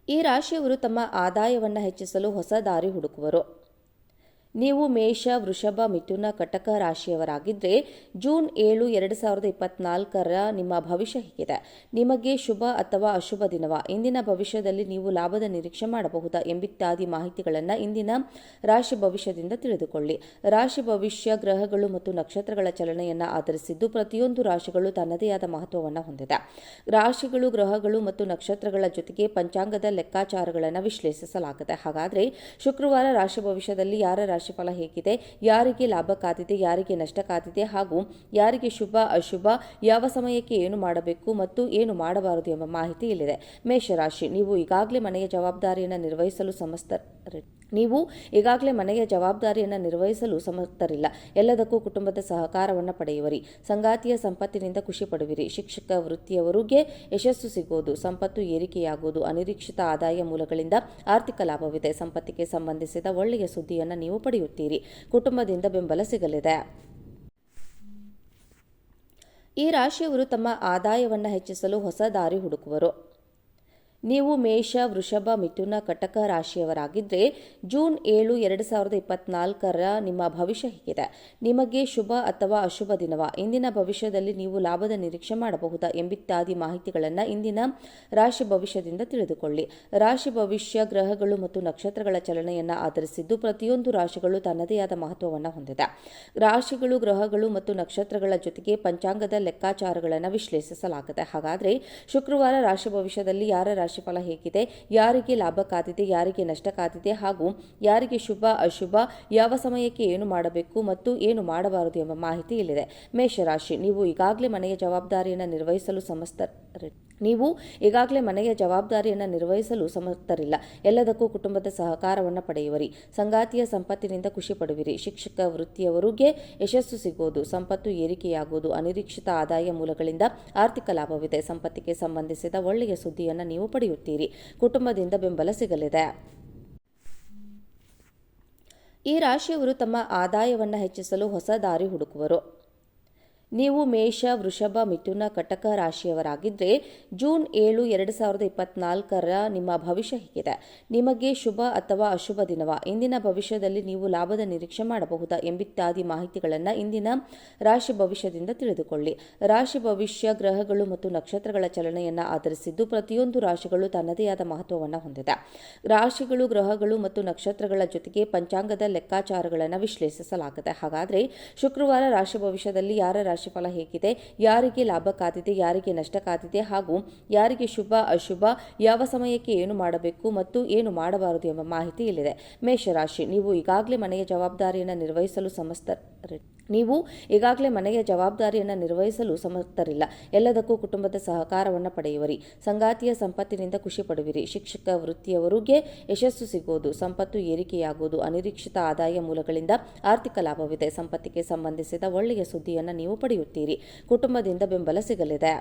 ಈ ರಾಶಿಯವರು ತಮ್ಮ ಆದಾಯವನ್ನು ಹೆಚ್ಚಿಸಲು ಹೊಸ ದಾರಿ ಹುಡುಕುವರು. ನೀವು ಮೇಷ, ವೃಷಭ, ಮಿಥುನ, ಕಟಕ ರಾಶಿಯವರಾಗಿದ್ದರೆ ಜೂನ್ 7, 2024 ನಿಮ್ಮ ಭವಿಷ್ಯ ಹೀಗಿದೆ. ನಿಮಗೆ ಶುಭ ಅಥವಾ ಅಶುಭ ದಿನವ? ಇಂದಿನ ಭವಿಷ್ಯದಲ್ಲಿ ನೀವು ಲಾಭದ ನಿರೀಕ್ಷೆ ಮಾಡಬಹುದಾ ಎಂಬಿತ್ಯಾದಿ ಮಾಹಿತಿಗಳನ್ನು ಇಂದಿನ ರಾಶಿ ಭವಿಷ್ಯದಿಂದ ತಿಳಿದುಕೊಳ್ಳಿ. ರಾಶಿ ಭವಿಷ್ಯ ಗ್ರಹಗಳು ಮತ್ತು ನಕ್ಷತ್ರಗಳ ಚಲನೆಯನ್ನು ಆಧರಿಸಿದ್ದು ಪ್ರತಿಯೊಂದು ರಾಶಿಗಳು ತನ್ನದೇ ಆದ ಮಹತ್ವವನ್ನು ಹೊಂದಿದೆ. ರಾಶಿಗಳು, ಗ್ರಹಗಳು ಮತ್ತು ನಕ್ಷತ್ರಗಳ ಜೊತೆಗೆ ಪಂಚಾಂಗದ ಲೆಕ್ಕಾಚಾರಗಳನ್ನು ವಿಶ್ಲೇಷಿಸಲಾಗಿದೆ. ಹಾಗಾದರೆ ಶುಕ್ರವಾರ ರಾಶಿ ಭವಿಷ್ಯದಲ್ಲಿ ಯಾರ ರಾಶಿಫಲ ಹೇಗಿದೆ, ಯಾರಿಗೆ ಲಾಭ ಕಾದಿದೆ, ಯಾರಿಗೆ ನಷ್ಟ ಕಾದಿದೆ, ಹಾಗೂ ಯಾರಿಗೆ ಶುಭ ಅಶುಭ, ಯಾವ ಸಮಯಕ್ಕೆ ಏನು ಮಾಡಬೇಕು ಮತ್ತು ಏನು ಮಾಡಬಾರದು ಎಂಬ ಮಾಹಿತಿ ಇಲ್ಲಿದೆ. ಮೇಷರಾಶಿ, ನೀವು ಈಗಾಗಲೇ ಮನೆಯ ಜವಾಬ್ದಾರಿಯನ್ನು ನಿರ್ವಹಿಸಲು ಸಮರ್ಥರಿಲ್ಲ. ಎಲ್ಲದಕ್ಕೂ ಕುಟುಂಬದ ಸಹಕಾರವನ್ನು ಪಡೆಯುವಿರಿ. ಸಂಗಾತಿಯ ಸಂಪತ್ತಿನಿಂದ ಖುಷಿ ಪಡುವಿರಿ. ಶಿಕ್ಷಕ ವೃತ್ತಿಯವರಿಗೆ ಯಶಸ್ಸು ಸಿಗುವುದು. ಸಂಪತ್ತು ಏರಿಕೆಯಾಗುವುದು. ಅನಿರೀಕ್ಷಿತ ಆದಾಯ ಮೂಲಗಳಿಂದ ಆರ್ಥಿಕ ಲಾಭವಿದೆ. ಸಂಪತ್ತಿಗೆ ಸಂಬಂಧಿಸಿದ ಒಳ್ಳೆಯ ಸುದ್ದಿಯನ್ನು ನೀವು ಪಡೆಯುತ್ತೀರಿ. ಕುಟುಂಬದಿಂದ ಬೆಂಬಲ ಸಿಗಲಿದೆ. ಈ ರಾಶಿಯವರು ತಮ್ಮ ಆದಾಯವನ್ನು ಹೆಚ್ಚಿಸಲು ಹೊಸ ದಾರಿ ಹುಡುಕುವರು. ನೀವು ಮೇಷ, ವೃಷಭ, ಮಿಥುನ, ಕಟಕ ರಾಶಿಯವರಾಗಿದ್ದರೆ ಜೂನ್ 7, 2024 ನಿಮ್ಮ ಭವಿಷ್ಯ ಹೀಗಿದೆ. ನಿಮಗೆ ಶುಭ ಅಥವಾ ಅಶುಭ ದಿನವ? ಇಂದಿನ ಭವಿಷ್ಯದಲ್ಲಿ ನೀವು ಲಾಭದ ನಿರೀಕ್ಷೆ ಮಾಡಬಹುದಾ ಎಂಬಿತ್ಯಾದಿ ಮಾಹಿತಿಗಳನ್ನು ಇಂದಿನ ರಾಶಿ ಭವಿಷ್ಯದಿಂದ ತಿಳಿದುಕೊಳ್ಳಿ. ರಾಶಿ ಭವಿಷ್ಯ ಗ್ರಹಗಳು ಮತ್ತು ನಕ್ಷತ್ರಗಳ ಚಲನೆಯನ್ನು ಆಧರಿಸಿದ್ದು ಪ್ರತಿಯೊಂದು ರಾಶಿಗಳು ತನ್ನದೇ ಆದ ಮಹತ್ವವನ್ನು ಹೊಂದಿದೆ. ರಾಶಿಗಳು, ಗ್ರಹಗಳು ಮತ್ತು ನಕ್ಷತ್ರಗಳ ಜೊತೆಗೆ ಪಂಚಾಂಗದ ಲೆಕ್ಕಾಚಾರಗಳನ್ನು ವಿಶ್ಲೇಷಿಸಲಾಗಿದೆ. ಹಾಗಾದರೆ ಶುಕ್ರವಾರ ರಾಶಿ ಭವಿಷ್ಯದಲ್ಲಿ ಯಾರ ರಾಶಿಫಲ ಹೇಗಿದೆ, ಯಾರಿಗೆ ಲಾಭ ಕಾದಿದೆ, ಯಾರಿಗೆ ನಷ್ಟ ಕಾದಿದೆ, ಹಾಗೂ ಯಾರಿಗೆ ಶುಭ ಅಶುಭ, ಯಾವ ಸಮಯಕ್ಕೆ ಏನು ಮಾಡಬೇಕು ಮತ್ತು ಏನು ಮಾಡಬಾರದು ಎಂಬ ಮಾಹಿತಿ ಇಲ್ಲಿದೆ. ಮೇಷರಾಶಿ, ನೀವು ಈಗಾಗಲೇ ಮನೆಯ ಜವಾಬ್ದಾರಿಯನ್ನು ನಿರ್ವಹಿಸಲು ಸಮರ್ಥರಿಲ್ಲ. ಎಲ್ಲದಕ್ಕೂ ಕುಟುಂಬದ ಸಹಕಾರವನ್ನು ಪಡೆಯುವಿರಿ. ಸಂಗಾತಿಯ ಸಂಪತ್ತಿನಿಂದ ಖುಷಿ ಪಡುವಿರಿ. ಶಿಕ್ಷಕ ವೃತ್ತಿಯವರಿಗೆ ಯಶಸ್ಸು ಸಿಗುವುದು. ಸಂಪತ್ತು ಏರಿಕೆಯಾಗುವುದು. ಅನಿರೀಕ್ಷಿತ ಆದಾಯ ಮೂಲಗಳಿಂದ ಆರ್ಥಿಕ ಲಾಭವಿದೆ.. ಸಂಪತ್ತಿಗೆ ಸಂಬಂಧಿಸಿದ ಒಳ್ಳೆಯ ಸುದ್ದಿಯನ್ನು ನೀವು ಪಡೆಯುತ್ತೀರಿ. ಕುಟುಂಬದಿಂದ ಬೆಂಬಲ ಸಿಗಲಿದೆ. ಈ ರಾಶಿಯವರು ತಮ್ಮ ಆದಾಯವನ್ನು ಹೆಚ್ಚಿಸಲು ಹೊಸ ದಾರಿ ಹುಡುಕುವರು. ನೀವು ಮೇಷ, ವೃಷಭ, ಮಿಥುನ, ಕಟಕ ರಾಶಿಯವರಾಗಿದ್ದರೆ ಜೂನ್ 7, 2024 ನಿಮ್ಮ ಭವಿಷ್ಯ ಹೀಗಿದೆ. ನಿಮಗೆ ಶುಭ ಅಥವಾ ಅಶುಭ ದಿನವ? ಇಂದಿನ ಭವಿಷ್ಯದಲ್ಲಿ ನೀವು ಲಾಭದ ನಿರೀಕ್ಷೆ ಮಾಡಬಹುದಾ ಎಂಬಿತ್ಯಾದಿ ಮಾಹಿತಿಗಳನ್ನು ಇಂದಿನ ರಾಶಿ ಭವಿಷ್ಯದಿಂದ ತಿಳಿದುಕೊಳ್ಳಿ. ರಾಶಿ ಭವಿಷ್ಯ ಗ್ರಹಗಳು ಮತ್ತು ನಕ್ಷತ್ರಗಳ ಚಲನೆಯನ್ನು ಆಧರಿಸಿದ್ದು ಪ್ರತಿಯೊಂದು ರಾಶಿಗಳು ತನ್ನದೇ ಆದ ಮಹತ್ವವನ್ನು ಹೊಂದಿದೆ. ರಾಶಿಗಳು, ಗ್ರಹಗಳು ಮತ್ತು ನಕ್ಷತ್ರಗಳ ಜೊತೆಗೆ ಪಂಚಾಂಗದ ಲೆಕ್ಕಾಚಾರಗಳನ್ನು ವಿಶ್ಲೇಷಿಸಲಾಗಿದೆ. ಹಾಗಾದರೆ ಶುಕ್ರವಾರ ರಾಶಿ ಭವಿಷ್ಯದಲ್ಲಿ ಯಾರ ರಾಶಿಫಲ ಹೇಗಿದೆ, ಯಾರಿಗೆ ಲಾಭ ಕಾದಿದೆ, ಯಾರಿಗೆ ನಷ್ಟ ಕಾದಿದೆ, ಹಾಗೂ ಯಾರಿಗೆ ಶುಭ ಅಶುಭ, ಯಾವ ಸಮಯಕ್ಕೆ ಏನು ಮಾಡಬೇಕು ಮತ್ತು ಏನು ಮಾಡಬಾರದು ಎಂಬ ಮಾಹಿತಿ ಇಲ್ಲಿದೆ. ಮೇಷರಾಶಿ, ನೀವು ಈಗಾಗಲೇ ಮನೆಯ ಜವಾಬ್ದಾರಿಯನ್ನು ನಿರ್ವಹಿಸಲು ಸಮರ್ಥರಿಲ್ಲ. ಎಲ್ಲದಕ್ಕೂ ಕುಟುಂಬದ ಸಹಕಾರವನ್ನು ಪಡೆಯುವಿರಿ. ಸಂಗಾತಿಯ ಸಂಪತ್ತಿನಿಂದ ಖುಷಿ ಪಡುವಿರಿ. ಶಿಕ್ಷಕ ವೃತ್ತಿಯವರಿಗೆ ಯಶಸ್ಸು ಸಿಗುವುದು. ಸಂಪತ್ತು ಏರಿಕೆಯಾಗುವುದು. ಅನಿರೀಕ್ಷಿತ ಆದಾಯ ಮೂಲಗಳಿಂದ ಆರ್ಥಿಕ ಲಾಭವಿದೆ. ಸಂಪತ್ತಿಗೆ ಸಂಬಂಧಿಸಿದ ಒಳ್ಳೆಯ ಸುದ್ದಿಯನ್ನು ನೀವು ಪಡೆಯುತ್ತೀರಿ. ಕುಟುಂಬದಿಂದ ಬೆಂಬಲ ಸಿಗಲಿದೆ. ಈ ರಾಶಿಯವರು ತಮ್ಮ ಆದಾಯವನ್ನು ಹೆಚ್ಚಿಸಲು ಹೊಸ ದಾರಿ ಹುಡುಕುವರು. ನೀವು ಮೇಷ, ವೃಷಭ, ಮಿಥುನ, ಕಟಕ ರಾಶಿಯವರಾಗಿದ್ದರೆ ಜೂನ್ 7, 2024 ನಿಮ್ಮ ಭವಿಷ್ಯ ಹೀಗಿದೆ. ನಿಮಗೆ ಶುಭ ಅಥವಾ ಅಶುಭ ದಿನವ? ಇಂದಿನ ಭವಿಷ್ಯದಲ್ಲಿ ನೀವು ಲಾಭದ ನಿರೀಕ್ಷೆ ಮಾಡಬಹುದಾ ಎಂಬಿತ್ಯಾದಿ ಮಾಹಿತಿಗಳನ್ನು ಇಂದಿನ ರಾಶಿ ಭವಿಷ್ಯದಿಂದ ತಿಳಿದುಕೊಳ್ಳಿ. ರಾಶಿ ಭವಿಷ್ಯ ಗ್ರಹಗಳು ಮತ್ತು ನಕ್ಷತ್ರಗಳ ಚಲನೆಯನ್ನು ಆಧರಿಸಿದ್ದು ಪ್ರತಿಯೊಂದು ರಾಶಿಗಳು ತನ್ನದೇ ಆದ ಮಹತ್ವವನ್ನು ಹೊಂದಿದೆ. ರಾಶಿಗಳು, ಗ್ರಹಗಳು ಮತ್ತು ನಕ್ಷತ್ರಗಳ ಜೊತೆಗೆ ಪಂಚಾಂಗದ ಲೆಕ್ಕಾಚಾರಗಳನ್ನು ವಿಶ್ಲೇಷಿಸಲಾಗಿದೆ. ಹಾಗಾದರೆ ಶುಕ್ರವಾರ ರಾಶಿ ಭವಿಷ್ಯದಲ್ಲಿ ಯಾರ ರಾಶಿಫಲ ಹೇಗಿದೆ, ಯಾರಿಗೆ ಲಾಭ ಕಾದಿದೆ, ಯಾರಿಗೆ ನಷ್ಟ ಕಾದಿದೆ, ಹಾಗೂ ಯಾರಿಗೆ ಶುಭ ಅಶುಭ, ಯಾವ ಸಮಯಕ್ಕೆ ಏನು ಮಾಡಬೇಕು ಮತ್ತು ಏನು ಮಾಡಬಾರದು ಎಂಬ ಮಾಹಿತಿ ಇಲ್ಲಿದೆ. ಮೇಷರಾಶಿ, ನೀವು ಈಗಾಗಲೇ ಮನೆಯ ಜವಾಬ್ದಾರಿಯನ್ನು ನಿರ್ವಹಿಸಲು ಸಮರ್ಥರಿಲ್ಲ. ಎಲ್ಲದಕ್ಕೂ ಕುಟುಂಬದ ಸಹಕಾರವನ್ನು ಪಡೆಯುವಿರಿ. ಸಂಗಾತಿಯ ಸಂಪತ್ತಿನಿಂದ ಖುಷಿ ಪಡುವಿರಿ. ಶಿಕ್ಷಕ ವೃತ್ತಿಯವರಿಗೆ ಯಶಸ್ಸು ಸಿಗುವುದು. ಸಂಪತ್ತು ಏರಿಕೆಯಾಗುವುದು. ಅನಿರೀಕ್ಷಿತ ಆದಾಯ ಮೂಲಗಳಿಂದ ಆರ್ಥಿಕ ಲಾಭವಿದೆ. ಸಂಪತ್ತಿಗೆ ಸಂಬಂಧಿಸಿದ ಒಳ್ಳೆಯ ಸುದ್ದಿಯನ್ನು ನೀವು ಪಡೆಯುತ್ತೀರಿ. ಕುಟುಂಬದಿಂದ ಬೆಂಬಲ ಸಿಗಲಿದೆ.